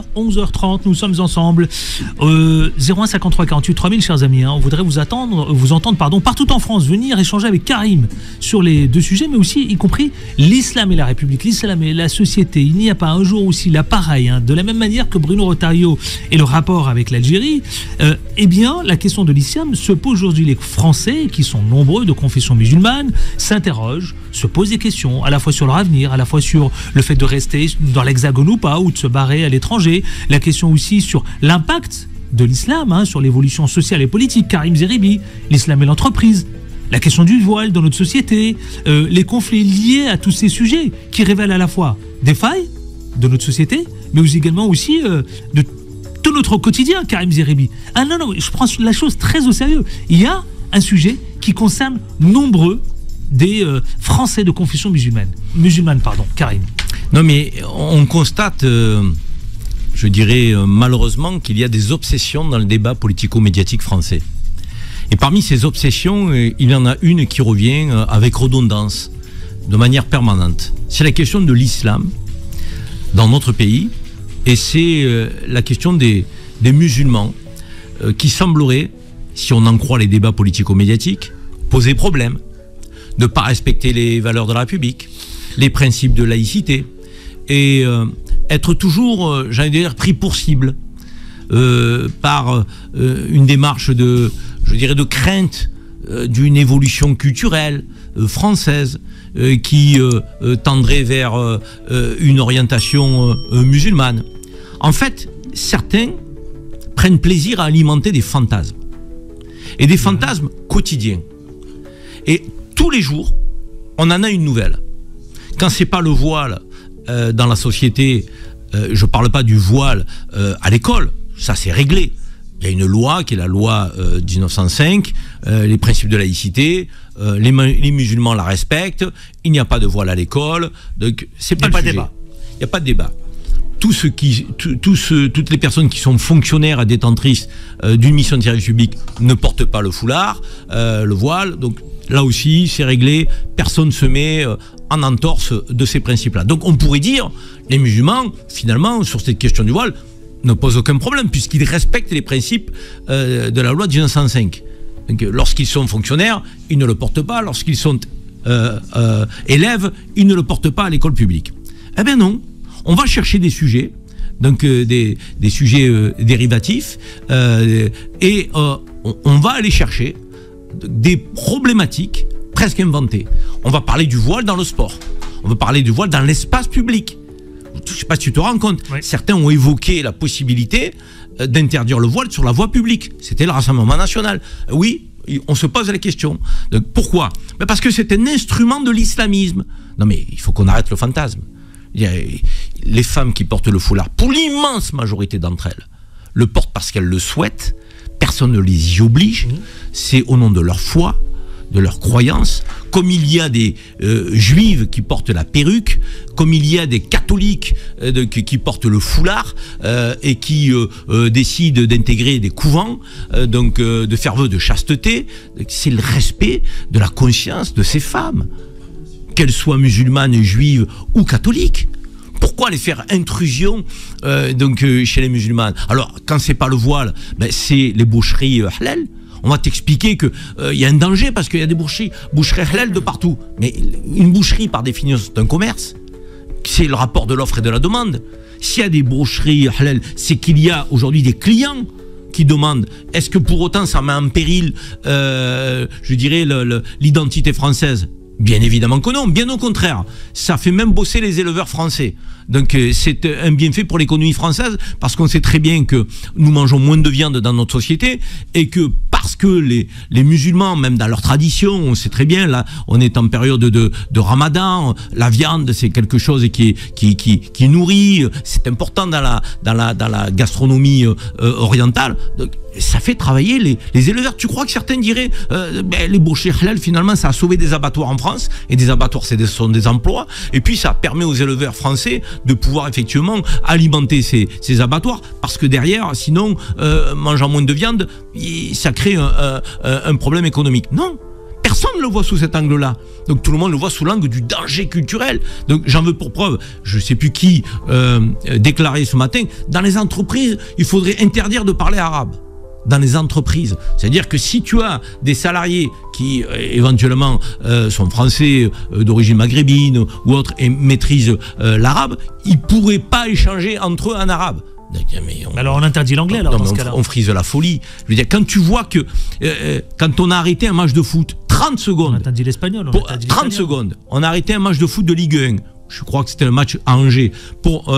jusqu'à 11h30. Nous sommes ensemble. 01 53 48 3000, chers amis. On voudrait vous entendre, partout en France, venir échanger avec Karim sur les deux sujets, mais aussi, y compris l'islam et la République, l'islam et la société. Il n'y a pas un jour aussi l'appareil, de la même manière que Bruno Retailleau et le rapport avec l'Algérie. Eh bien, la question de l'islam se pose aujourd'hui. Les Français, qui sont nombreux de confession musulmane, s'interrogent, se posent des questions, à la fois sur leur avenir, à la fois sur le fait de rester dans l'Hexagone ou pas, ou de se barrer à l'étranger. La question aussi sur l'impact de l'islam, sur l'évolution sociale et politique. Karim Zeribi, l'islam et l'entreprise. La question du voile dans notre société, les conflits liés à tous ces sujets qui révèlent à la fois des failles de notre société, mais également aussi de tout notre quotidien, Karim Zeribi. Non, je prends la chose très au sérieux. Il y a un sujet qui concerne nombreux des Français de confession musulmane, Karim. Non, mais on constate, je dirais malheureusement, qu'il y a des obsessions dans le débat politico-médiatique français. Et parmi ces obsessions, il y en a une qui revient avec redondance, de manière permanente. C'est la question de l'islam dans notre pays, et c'est la question des musulmans qui sembleraient, si on en croit les débats politico-médiatiques, poser problème, de ne pas respecter les valeurs de la République, les principes de laïcité, et être toujours, j'allais dire, pris pour cible par une démarche de crainte d'une évolution culturelle française qui tendrait vers une orientation musulmane. En fait, certains prennent plaisir à alimenter des fantasmes, et des fantasmes quotidiens. Et tous les jours, on en a une nouvelle. Quand c'est pas le voile dans la société, je parle pas du voile à l'école, ça c'est réglé. Il y a une loi qui est la loi 1905, les principes de laïcité, les musulmans la respectent, il n'y a pas de voile à l'école, donc c'est pas le sujet. Il n'y a pas de débat. Toutes les personnes qui sont fonctionnaires et détentrices d'une mission de service public ne portent pas le foulard, le voile, donc là aussi c'est réglé, personne ne se met en entorse de ces principes-là. Donc on pourrait dire, les musulmans, finalement, sur cette question du voile, ne posent aucun problème, puisqu'ils respectent les principes de la loi de 1905. Donc, lorsqu'ils sont fonctionnaires, ils ne le portent pas. Lorsqu'ils sont élèves, ils ne le portent pas à l'école publique. Eh bien non, on va chercher des sujets, donc des sujets dérivatifs, et on va aller chercher des problématiques presque inventées. On va parler du voile dans le sport, on va parler du voile dans l'espace public. Je ne sais pas si tu te rends compte, oui. Certains ont évoqué la possibilité d'interdire le voile sur la voie publique. C'était le Rassemblement national. Oui, on se pose la question. Donc, pourquoi ? Parce que c'est un instrument de l'islamisme. Non mais il faut qu'on arrête le fantasme. Il y a les femmes qui portent le foulard, pour l'immense majorité d'entre elles, le portent parce qu'elles le souhaitent. Personne ne les y oblige. C'est au nom de leur foi, de leurs croyances, comme il y a des juives qui portent la perruque, comme il y a des catholiques qui portent le foulard et qui décident d'intégrer des couvents, de faire vœu de chasteté. C'est le respect de la conscience de ces femmes, qu'elles soient musulmanes, juives ou catholiques. Pourquoi les faire intrusion chez les musulmanes? Alors, quand c'est pas le voile, c'est les boucheries halal. On va t'expliquer qu'il y a un danger parce qu'il y a des boucheries halal de partout. Mais une boucherie, par définition, c'est un commerce. C'est le rapport de l'offre et de la demande. S'il y a des boucheries halal, c'est qu'il y a aujourd'hui des clients qui demandent. Est-ce que pour autant ça met en péril, l'identité française ? Bien évidemment que non, bien au contraire. Ça fait même bosser les éleveurs français. Donc c'est un bienfait pour l'économie française, parce qu'on sait très bien que nous mangeons moins de viande dans notre société, et que parce que les musulmans, même dans leur tradition, on sait très bien, là on est en période de ramadan, la viande c'est quelque chose qui nourrit, c'est important dans la gastronomie orientale. Donc, ça fait travailler les éleveurs. Tu crois que certains diraient les bouchers halal, finalement ça a sauvé des abattoirs en France, et des abattoirs ce sont des emplois, et puis ça permet aux éleveurs français de pouvoir effectivement alimenter ces abattoirs, parce que derrière, sinon mangeant moins de viande, ça crée un problème économique. Non, Personne ne le voit sous cet angle-là. Donc tout le monde le voit sous l'angle du danger culturel. Donc j'en veux pour preuve, je ne sais plus qui déclarait ce matin, dans les entreprises, il faudrait interdire de parler arabe. Dans les entreprises. C'est-à-dire que si tu as des salariés qui éventuellement sont français, d'origine maghrébine ou autre, et maîtrisent l'arabe, ils ne pourraient pas échanger entre eux en arabe. Alors on interdit l'anglais alors dans ce cas-là. On frise la folie. Je veux dire, quand tu vois que quand on a arrêté un match de foot, 30 secondes. On interdit l'espagnol. 30 secondes. On a arrêté un match de foot de Ligue 1. Je crois que c'était un match à Angers. Pour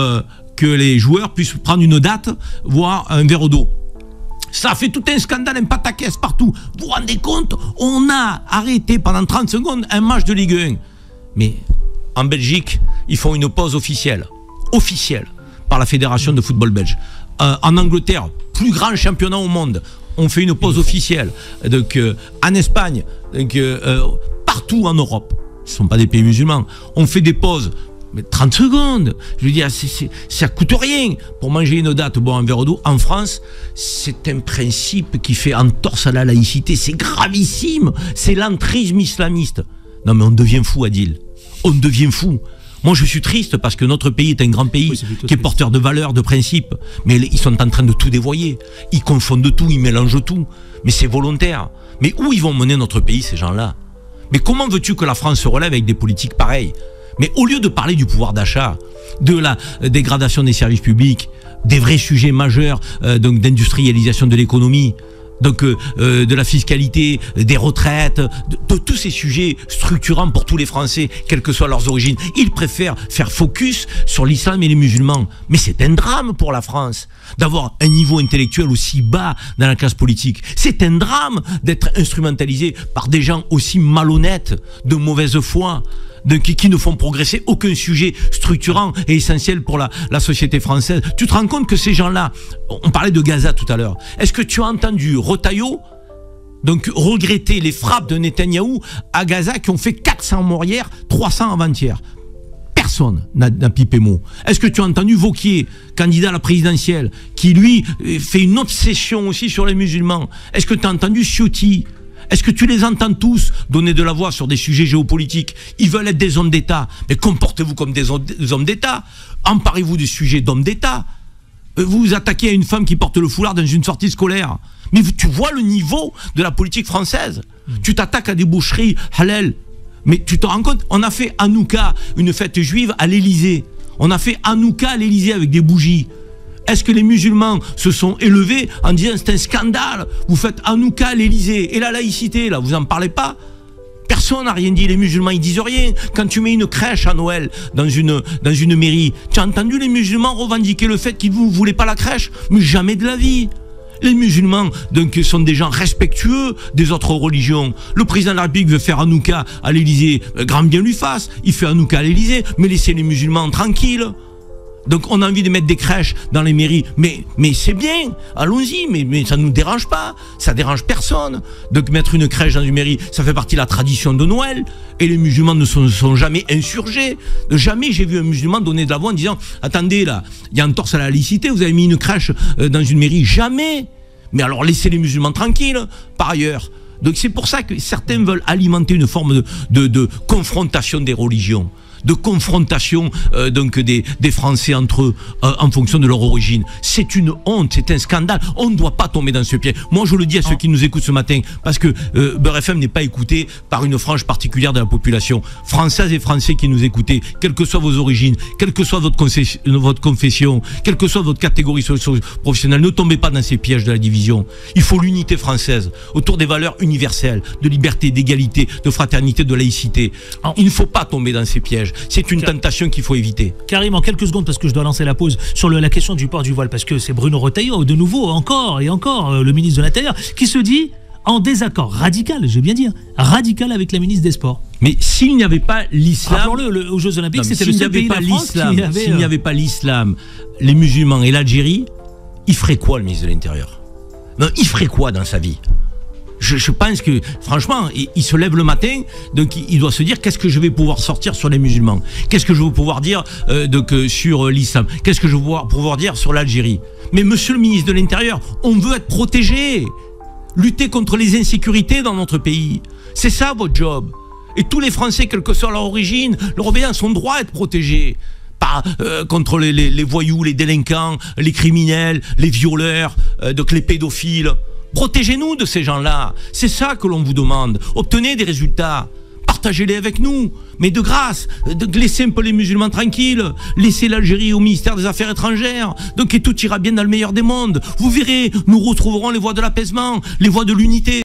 que les joueurs puissent prendre une date, voire un verre d'eau. Ça a fait tout un scandale, un pataquès partout. Vous vous rendez compte? On a arrêté pendant 30 secondes un match de Ligue 1. Mais en Belgique, ils font une pause officielle. Officielle. Par la Fédération de football belge. En Angleterre, plus grand championnat au monde, on fait une pause officielle. Donc, en Espagne, donc, partout en Europe, ce ne sont pas des pays musulmans, on fait des pauses. Mais 30 secondes, je veux dire, ça coûte rien pour manger une date, boire un verre d'eau. En France, c'est un principe qui fait entorse à la laïcité. C'est gravissime. C'est l'entrisme islamiste. Non mais on devient fou, Adil. On devient fou. Moi, je suis triste parce que notre pays est un grand pays qui est porteur de valeurs, de principes. Mais ils sont en train de tout dévoyer. Ils confondent tout, ils mélangent tout. Mais c'est volontaire. Mais où ils vont mener notre pays, ces gens-là? Mais comment veux-tu que la France se relève avec des politiques pareilles? Mais au lieu de parler du pouvoir d'achat, de la dégradation des services publics, des vrais sujets majeurs donc d'industrialisation de l'économie, donc de la fiscalité, des retraites, de tous ces sujets structurants pour tous les Français, quelles que soient leurs origines, ils préfèrent faire focus sur l'islam et les musulmans. Mais c'est un drame pour la France d'avoir un niveau intellectuel aussi bas dans la classe politique. C'est un drame d'être instrumentalisé par des gens aussi malhonnêtes, de mauvaise foi, qui ne font progresser aucun sujet structurant et essentiel pour la société française. Tu te rends compte que ces gens-là, on parlait de Gaza tout à l'heure, est-ce que tu as entendu Retailleau donc regretter les frappes de Netanyahou à Gaza qui ont fait 400 morts hier, 300 avant-hier? Personne n'a pipé mot. Est-ce que tu as entendu Wauquiez, candidat à la présidentielle, qui lui fait une obsession aussi sur les musulmans? Est-ce que tu as entendu Ciotti? Est-ce que tu les entends tous donner de la voix sur des sujets géopolitiques? Ils veulent être des hommes d'État. Mais comportez-vous comme des hommes d'État. Emparez-vous des sujets d'hommes d'État. Vous vous attaquez à une femme qui porte le foulard dans une sortie scolaire. Mais tu vois le niveau de la politique française. Tu t'attaques à des boucheries halal. Mais tu te rends compte, on a fait Hanouka, une fête juive, à l'Élysée. On a fait Hanouka à l'Élysée avec des bougies. Est-ce que les musulmans se sont élevés en disant c'est un scandale, vous faites Hanouka à l'Élysée? Et la laïcité, là, vous en parlez pas? Personne n'a rien dit, les musulmans ils disent rien. Quand tu mets une crèche à Noël dans une mairie, tu as entendu les musulmans revendiquer le fait qu'ils ne voulaient pas la crèche? Mais jamais de la vie. Les musulmans donc, sont des gens respectueux des autres religions. Le président de la République veut faire Hanouka à l'Élysée, grand bien lui fasse, il fait Hanouka à l'Élysée, mais laissez les musulmans tranquilles. Donc on a envie de mettre des crèches dans les mairies, mais c'est bien, allons-y, mais ça ne nous dérange pas, ça dérange personne. Donc mettre une crèche dans une mairie, ça fait partie de la tradition de Noël, et les musulmans ne sont jamais insurgés. Jamais j'ai vu un musulman donner de la voix en disant « Attendez là, il y a une entorse à la laïcité, vous avez mis une crèche dans une mairie ». Jamais. Mais alors laissez les musulmans tranquilles, par ailleurs. Donc c'est pour ça que certains veulent alimenter une forme de confrontation des religions, de confrontation donc des Français entre eux en fonction de leur origine. C'est une honte, c'est un scandale. On ne doit pas tomber dans ce piège. Moi, je le dis à ceux qui nous écoutent ce matin, parce que Beurre FM n'est pas écouté par une frange particulière de la population. Françaises et Français qui nous écoutez, quelles que soient vos origines, quelle que soit votre confession, quelle que soit votre catégorie professionnelle, ne tombez pas dans ces pièges de la division. Il faut l'unité française autour des valeurs universelles, de liberté, d'égalité, de fraternité, de laïcité. Il ne faut pas tomber dans ces pièges. C'est une tentation qu'il faut éviter. Karim, en quelques secondes, parce que je dois lancer la pause, sur la question du port du voile, parce que c'est Bruno Retailleau, de nouveau, encore et encore, le ministre de l'Intérieur, qui se dit en désaccord radical, je vais bien dire, radical avec la ministre des Sports. Mais s'il n'y avait pas l'islam... Rappelons-le, aux Jeux Olympiques, c'était le seul pays de France qui avait... S'il n'y avait pas l'islam, les musulmans et l'Algérie, il ferait quoi, le ministre de l'Intérieur? Non, il ferait quoi dans sa vie? Je pense que, franchement, il se lève le matin, donc il doit se dire qu'est-ce que je vais pouvoir sortir sur les musulmans? Qu'est-ce que je vais pouvoir dire sur l'islam? Qu'est-ce que je vais pouvoir dire sur l'Algérie? Mais monsieur le ministre de l'Intérieur, on veut être protégé, lutter contre les insécurités dans notre pays. C'est ça votre job. Et tous les Français, quelle que soit leur origine, leurs obédiences ont droit à être protégés. Pas contre les voyous, les délinquants, les criminels, les violeurs, donc les pédophiles. Protégez-nous de ces gens-là. C'est ça que l'on vous demande. Obtenez des résultats. Partagez-les avec nous. Mais de grâce, laissez un peu les musulmans tranquilles. Laissez l'Algérie au ministère des Affaires étrangères. Donc et tout ira bien dans le meilleur des mondes. Vous verrez, nous retrouverons les voies de l'apaisement, les voies de l'unité.